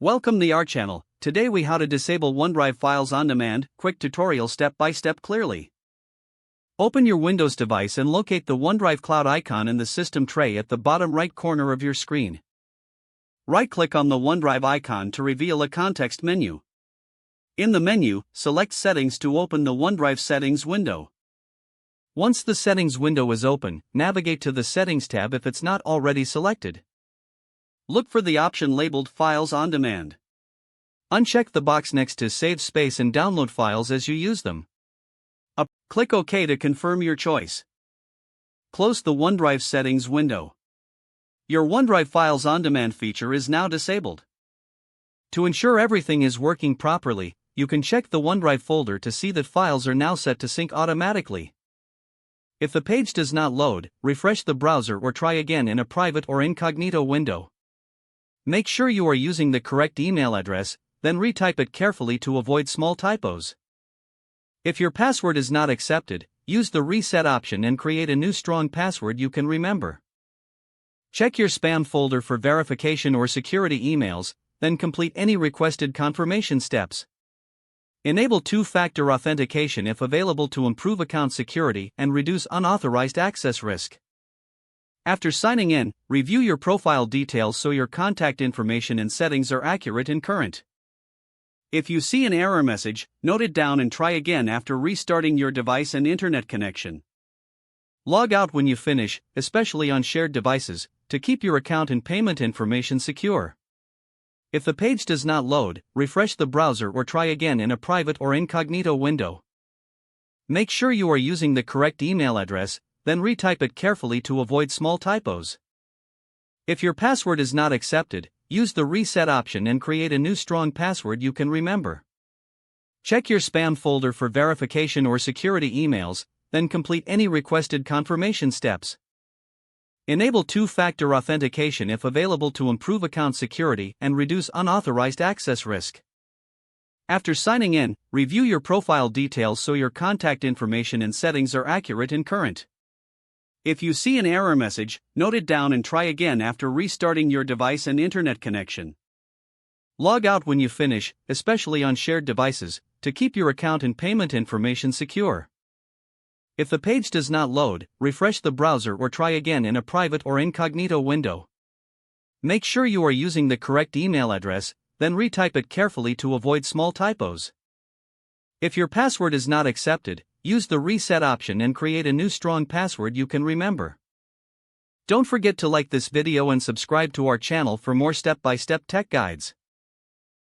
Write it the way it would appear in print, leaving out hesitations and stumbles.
Welcome to our channel. Today we how to disable OneDrive files on demand, quick tutorial step by step clearly. Open your Windows device and locate the OneDrive cloud icon in the system tray at the bottom right corner of your screen. Right-click on the OneDrive icon to reveal a context menu. In the menu, select Settings to open the OneDrive Settings window. Once the Settings window is open, navigate to the Settings tab if it's not already selected. Look for the option labeled Files on Demand. Uncheck the box next to Save Space and download files as you use them. Click OK to confirm your choice. Close the OneDrive Settings window. Your OneDrive Files on Demand feature is now disabled. To ensure everything is working properly, you can check the OneDrive folder to see that files are now set to sync automatically. If the page does not load, refresh the browser or try again in a private or incognito window. Make sure you are using the correct email address, then retype it carefully to avoid small typos. If your password is not accepted, use the reset option and create a new strong password you can remember. Check your spam folder for verification or security emails, then complete any requested confirmation steps. Enable two-factor authentication if available to improve account security and reduce unauthorized access risk. After signing in, review your profile details so your contact information and settings are accurate and current. If you see an error message, note it down and try again after restarting your device and internet connection. Log out when you finish, especially on shared devices, to keep your account and payment information secure. If the page does not load, refresh the browser or try again in a private or incognito window. Make sure you are using the correct email address, then retype it carefully to avoid small typos. If your password is not accepted, use the reset option and create a new strong password you can remember. Check your spam folder for verification or security emails, then complete any requested confirmation steps. Enable two-factor authentication if available to improve account security and reduce unauthorized access risk. After signing in, review your profile details so your contact information and settings are accurate and current. If you see an error message, note it down and try again after restarting your device and internet connection. Log out when you finish, especially on shared devices, to keep your account and payment information secure. If the page does not load, refresh the browser or try again in a private or incognito window. Make sure you are using the correct email address, then retype it carefully to avoid small typos. If your password is not accepted, use the reset option and create a new strong password you can remember. Don't forget to like this video and subscribe to our channel for more step-by-step tech guides.